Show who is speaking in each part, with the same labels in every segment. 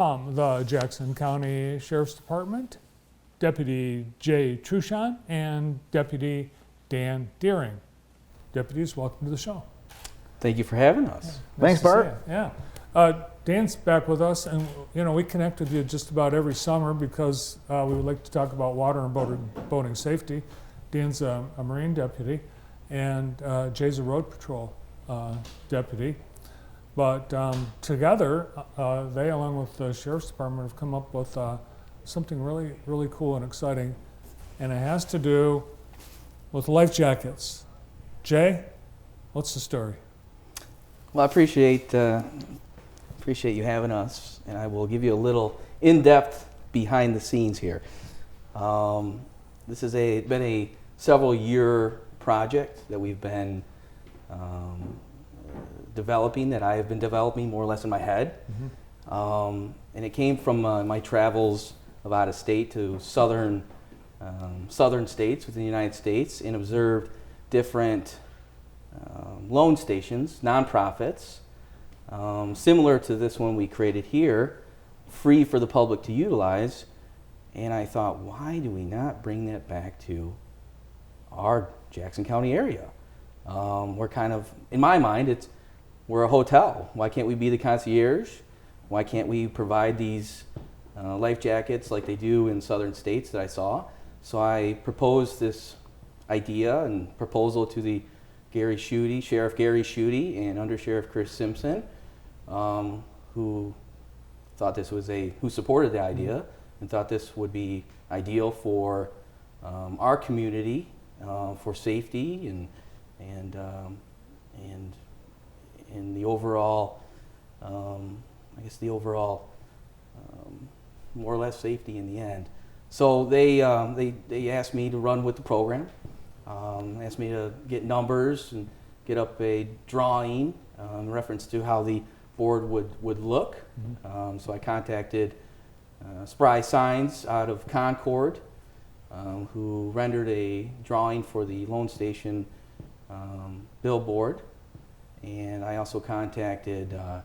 Speaker 1: The Jackson County Sheriff's Department, Deputy Jay Truchon and Deputy Dan Deering. Deputies, welcome to the show.
Speaker 2: Thank you for having us.
Speaker 1: Yeah,
Speaker 3: Thanks, Bart.
Speaker 1: Yeah. Dan's back with us, and we connect with you just about every summer because we would like to talk about water and boating safety. Dan's a Marine deputy, and Jay's a road patrol deputy. But together, they, along with the Sheriff's Department, have come up with something really, really cool and exciting, and it has to do with life jackets. Jay, what's the story?
Speaker 2: Well, I appreciate you having us, and I will give you a little in-depth behind the scenes here. This has been a several-year project that we've been developing, that I have been developing more or less in my head. Mm-hmm. And it came from my travels of out of state to southern states within the United States, and observed different loan stations, nonprofits, similar to this one we created here, free for the public to utilize. And I thought, why do we not bring that back to our Jackson County area? We're kind of, in my mind, we're a hotel. Why can't we be the concierge? Why can't we provide these life jackets like they do in southern states that I saw? So I proposed this idea and proposal to the Sheriff Gary Schutte and Under Sheriff Chris Simpson, who supported the idea and thought this would be ideal for our community, for safety and the overall, more or less safety in the end. So they asked me to run with the program, asked me to get numbers and get up a drawing in reference to how the board would look. Mm-hmm. So I contacted Spry Signs out of Concord, who rendered a drawing for the loan station billboard. And I also contacted a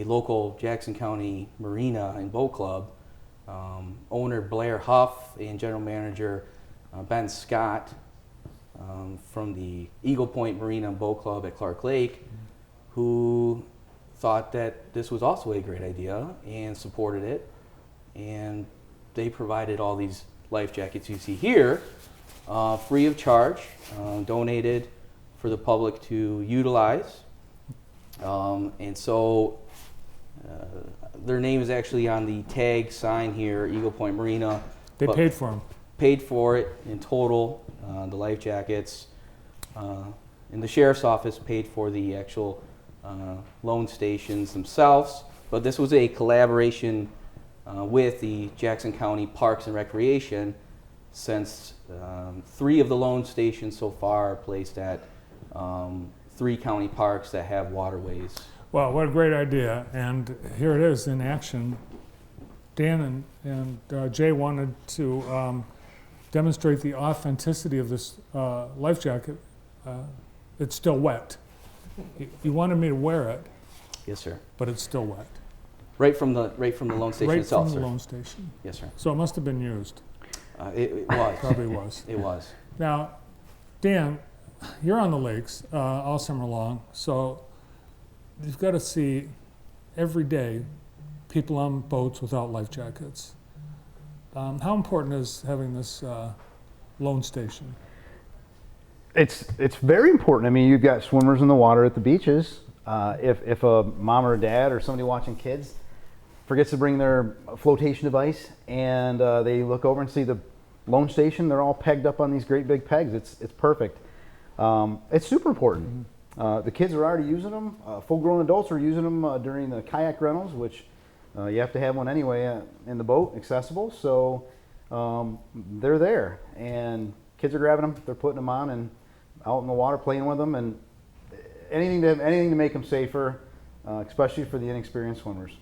Speaker 2: local Jackson County marina and boat club, owner Blair Huff and general manager Ben Scott from the Eagle Point Marina and Boat Club at Clark Lake, who thought that this was also a great idea and supported it. And they provided all these life jackets you see here, free of charge, donated for the public to utilize. And so their name is actually on the tag sign here, Eagle Point Marina.
Speaker 1: They paid for them.
Speaker 2: Paid for it in total, the life jackets. And the sheriff's office paid for the actual loan stations themselves. But this was a collaboration with the Jackson County Parks and Recreation, since 3 of the loan stations so far are placed at 3 county parks that have waterways.
Speaker 1: Well, what a great idea, and here it is in action. Dan and Jay wanted to demonstrate the authenticity of this life jacket. It's still wet. He wanted me to wear it.
Speaker 2: Yes, sir.
Speaker 1: But it's still wet.
Speaker 2: Right from the loan station itself,
Speaker 1: Right from
Speaker 2: sir.
Speaker 1: the loan station.
Speaker 2: Yes, sir.
Speaker 1: So it must have been used.
Speaker 2: It was.
Speaker 1: Probably was.
Speaker 2: It was.
Speaker 1: Now, Dan, you're on the lakes all summer long, so you've got to see every day people on boats without life jackets. How important is having this loan station?
Speaker 3: It's very important. I mean, you've got swimmers in the water at the beaches. If a mom or a dad or somebody watching kids forgets to bring their flotation device and they look over and see the loan station, they're all pegged up on these great big pegs. It's perfect. It's super important. The kids are already using them. Full-grown adults are using them during the kayak rentals, which you have to have one anyway in the boat, accessible. So they're there, and kids are grabbing them. They're putting them on and out in the water playing with them, and anything to make them safer, especially for the inexperienced swimmers.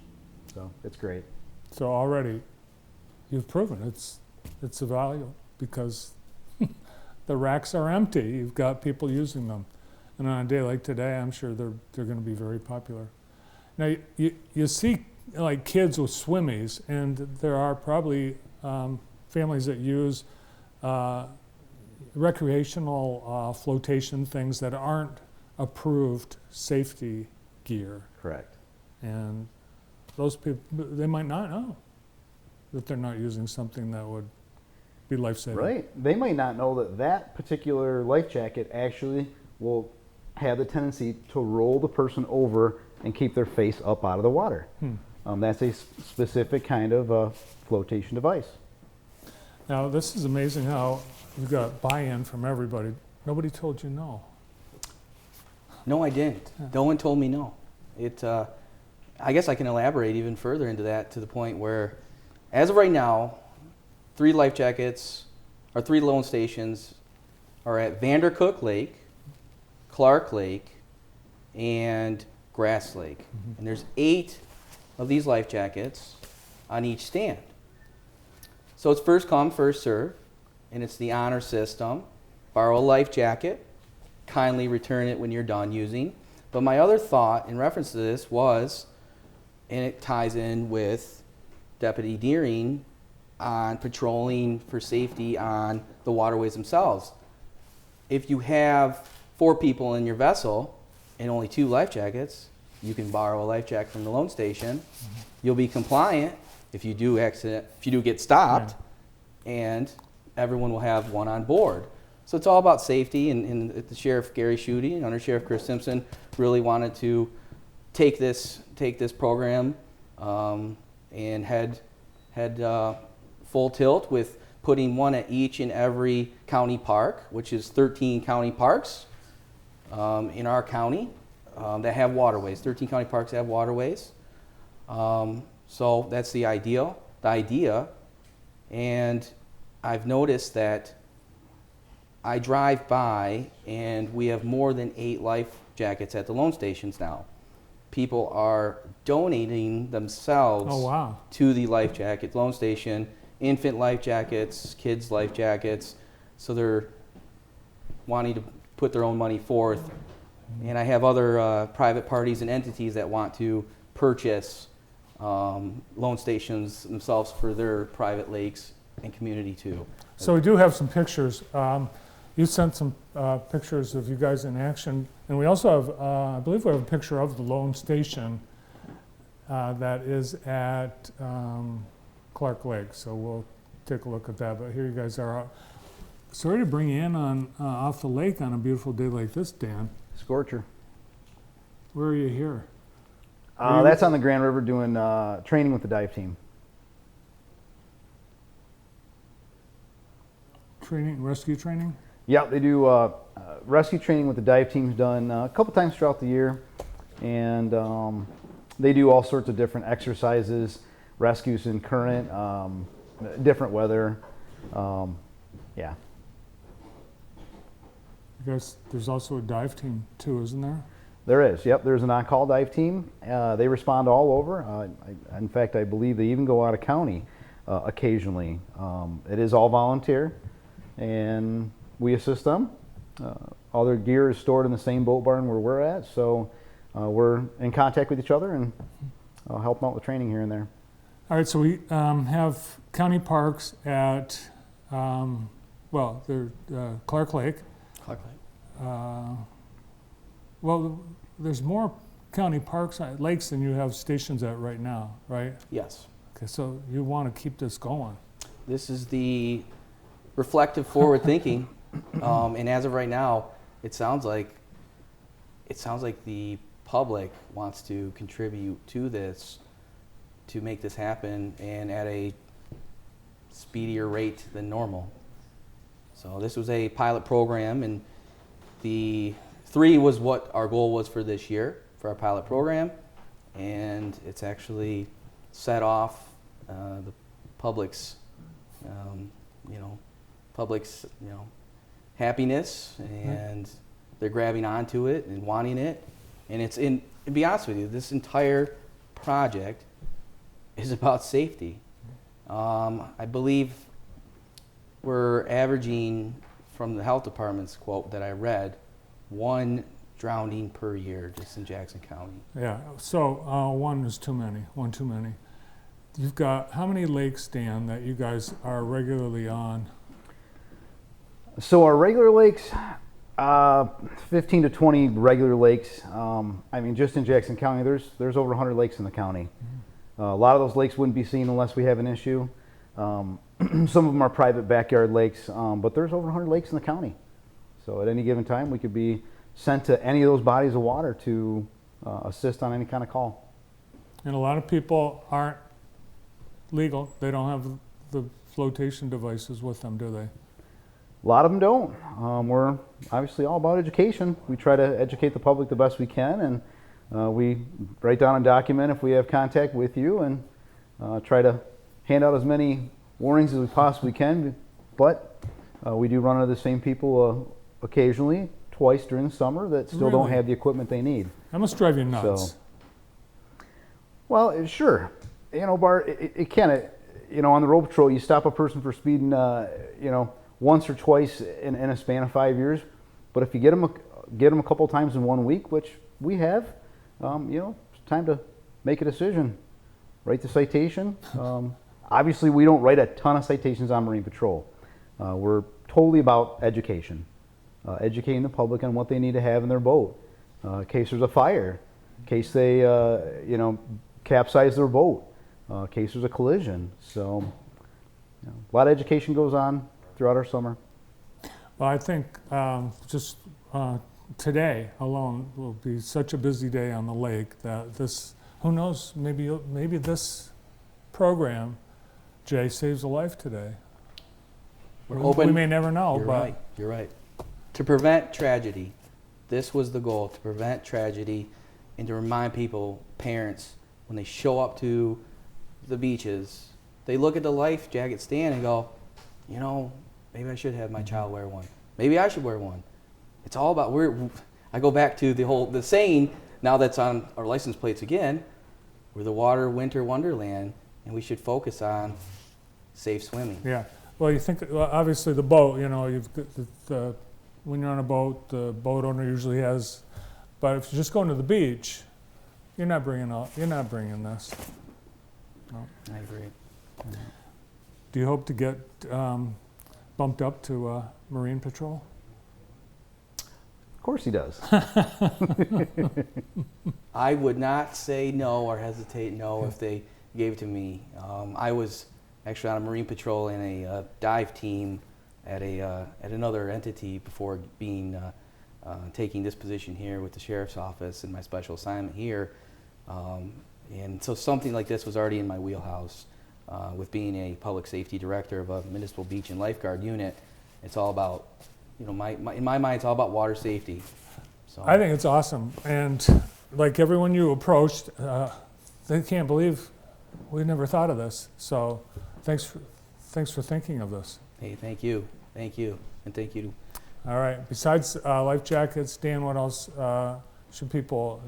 Speaker 3: So it's great.
Speaker 1: So already, you've proven it's a value because the racks are empty. You've got people using them. And on a day like today, I'm sure they're going to be very popular. Now, you see like kids with swimmies, and there are probably families that use recreational flotation things that aren't approved safety gear,
Speaker 3: Correct.
Speaker 1: and those people, they might not know that they're not using something that would be life-saving.
Speaker 3: Right. They might not know that that particular life jacket actually will have the tendency to roll the person over and keep their face up out of the water. That's a specific kind of flotation device.
Speaker 1: Now, this is amazing how you got buy-in from everybody. Nobody told you no.
Speaker 2: No, I didn't. No one told me no. I guess I can elaborate even further into that to the point where, as of right now, 3 life jackets, or 3 loan stations, are at Vandercook Lake, Clark Lake, and Grass Lake. And there's 8 of these life jackets on each stand. So it's first come, first serve, and it's the honor system. Borrow a life jacket, kindly return it when you're done using. But my other thought in reference to this was, and it ties in with Deputy Deering on patrolling for safety on the waterways themselves. If you have 4 people in your vessel and only 2 life jackets, you can borrow a life jacket from the loan station. You'll be compliant if you do get stopped, and everyone will have one on board. So it's all about safety, and the Sheriff Gary Schutte and Under Sheriff Chris Simpson really wanted to take this program and head full tilt with putting one at each and every county park, which is 13 county parks in our county that have waterways. 13 county parks have waterways. So that's the idea. And I've noticed that I drive by and we have more than 8 life jackets at the loan stations now. People are donating themselves to the life jacket loan station, infant life jackets, kids life jackets. So they're wanting to put their own money forth. And I have other private parties and entities that want to purchase loan stations themselves for their private lakes and community too.
Speaker 1: So we do have some pictures. You sent some pictures of you guys in action, and we also have, I believe we have a picture of the loan station that is at Clark Lake. So we'll take a look at that. But here you guys are. Sorry to bring you in on off the lake on a beautiful day like this, Dan.
Speaker 3: Scorcher.
Speaker 1: Where are you here?
Speaker 3: That's on the Grand River doing training with the dive team.
Speaker 1: Rescue training?
Speaker 3: Yeah, they do rescue training with the dive teams done a couple times throughout the year. And they do all sorts of different exercises, rescues in current, different weather. Yeah.
Speaker 1: You guys, there's also a dive team too, isn't there?
Speaker 3: There is, yep. There's an on-call dive team. They respond all over. In fact, I believe they even go out of county occasionally. It is all volunteer, and we assist them. All their gear is stored in the same boat barn where we're at, so we're in contact with each other and help them out with training here and there.
Speaker 1: All right, so we have county parks at, they're Clark Lake.
Speaker 2: Clark Lake.
Speaker 1: Well, there's more county parks, lakes than you have stations at right now, right?
Speaker 2: Yes.
Speaker 1: Okay, so you want to keep this going.
Speaker 2: This is the reflective, forward thinking, and as of right now, it sounds like the public wants to contribute to this, to make this happen, and at a speedier rate than normal. So this was a pilot program, and the 3 was what our goal was for this year for our pilot program, and it's actually set off the public's happiness, and they're grabbing onto it and wanting it. And to be honest with you, this entire project is about safety. I believe we're averaging, from the health department's quote that I read, 1 drowning per year just in Jackson County.
Speaker 1: Yeah, so one is too many, one too many. You've got, how many lakes, Dan, that you guys are regularly on?
Speaker 3: So our regular lakes, 15 to 20 regular lakes. I mean, just in Jackson County, there's over 100 lakes in the county. A lot of those lakes wouldn't be seen unless we have an issue. Some of them are private backyard lakes, but there's over 100 lakes in the county. So at any given time, we could be sent to any of those bodies of water to assist on any kind of call.
Speaker 1: And a lot of people aren't legal. They don't have the flotation devices with them, do they?
Speaker 3: A lot of them don't. We're obviously all about education. We try to educate the public the best we can, and we write down a document if we have contact with you, and try to hand out as many warnings as we possibly can. But we do run into the same people occasionally, twice during the summer, that still don't
Speaker 1: Really?
Speaker 3: have the equipment they need.
Speaker 1: That must drive you nuts.
Speaker 3: So, well, sure. You know, Bart, it can. On the road patrol, you stop a person for speeding, once or twice in a span of 5 years. But if you get them a couple times in 1 week, which we have, it's time to make a decision. Write the citation. Obviously, we don't write a ton of citations on Marine Patrol. We're totally about education, educating the public on what they need to have in their boat. In case there's a fire, in case they, capsize their boat, in case there's a collision. So, a lot of education goes on throughout our summer.
Speaker 1: Well, I think just today alone will be such a busy day on the lake that this, who knows, maybe this program, Jay, saves a life today.
Speaker 2: We're hoping.
Speaker 1: We may never know,
Speaker 2: You're
Speaker 1: but
Speaker 2: right. You're right. To prevent tragedy, this was the goal: to prevent tragedy, and to remind people, parents, when they show up to the beaches, they look at the life jacket stand and go, maybe I should have my child wear one. Maybe I should wear one. It's all about I go back to the saying now that's on our license plates again. We're the water winter wonderland, and we should focus on safe swimming.
Speaker 1: yeah. Well, you think, obviously the boat, you've got when you're on a boat, the boat owner usually has, but if you're just going to the beach, you're not bringing this. No.
Speaker 2: I agree.
Speaker 1: Do you hope to get bumped up to Marine Patrol?
Speaker 3: Of course he does.
Speaker 2: I would not say no or hesitate no if they gave it to me. I was actually on a Marine Patrol in a dive team at another entity before being taking this position here with the Sheriff's Office and my special assignment here. And so something like this was already in my wheelhouse. With being a public safety director of a municipal beach and lifeguard unit, it's all about, in my mind, it's all about water safety. So
Speaker 1: I think it's awesome, and like everyone you approached, they can't believe we never thought of this. So, thanks for thinking of this.
Speaker 2: Hey, thank you, and thank you.
Speaker 1: All right. Besides life jackets, Dan, what else should people?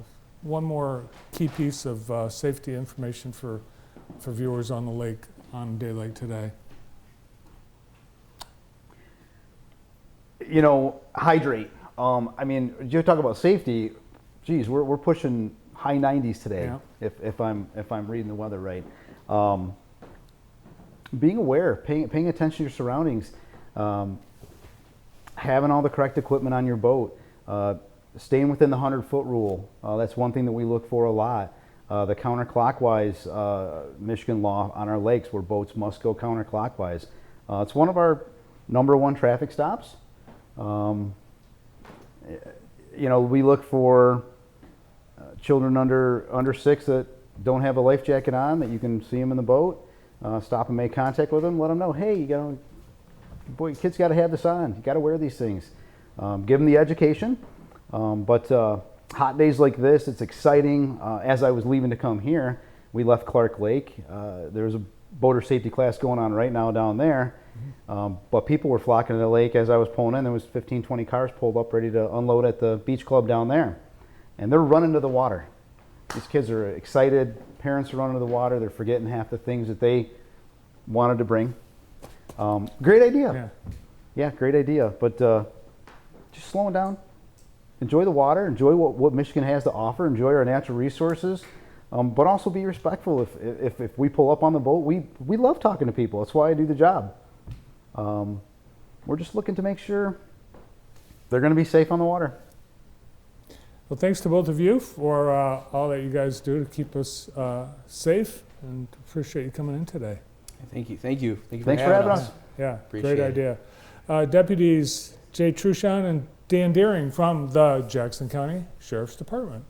Speaker 1: One more key piece of safety information for viewers on the lake on a day like today.
Speaker 3: Hydrate. You talk about safety. Geez, we're pushing high 90s today.
Speaker 1: Yeah.
Speaker 3: If I'm reading the weather right. Being aware, paying attention to your surroundings, having all the correct equipment on your boat, staying within the 100-foot rule. That's one thing that we look for a lot. The counterclockwise Michigan law on our lakes, where boats must go counterclockwise. It's one of our #1 traffic stops. We look for children under 6 that don't have a life jacket on, that you can see them in the boat. Stop and make contact with them. Let them know, hey, kids got to have this on. You got to wear these things. Give them the education. But hot days like this, it's exciting. As I was leaving to come here, we left Clark Lake. There's a boater safety class going on right now down there. But people were flocking to the lake as I was pulling in. There was 15, 20 cars pulled up ready to unload at the beach club down there. And they're running to the water. These kids are excited. Parents are running to the water. They're forgetting half the things that they wanted to bring. Great idea.
Speaker 1: Yeah.
Speaker 3: Yeah, great idea. But just slowing down. enjoy the water, enjoy what Michigan has to offer, enjoy our natural resources, but also be respectful. If we pull up on the boat, we love talking to people. That's why I do the job. We're just looking to make sure they're going to be safe on the water.
Speaker 1: Well, thanks to both of you for all that you guys do to keep us safe, and appreciate you coming in today.
Speaker 2: Thank you. Thank you.
Speaker 3: Thanks for having us.
Speaker 1: Yeah,
Speaker 2: Appreciate
Speaker 1: great
Speaker 2: it.
Speaker 1: idea. Deputies Jay Truchon and Dan Deering from the Jackson County Sheriff's Department.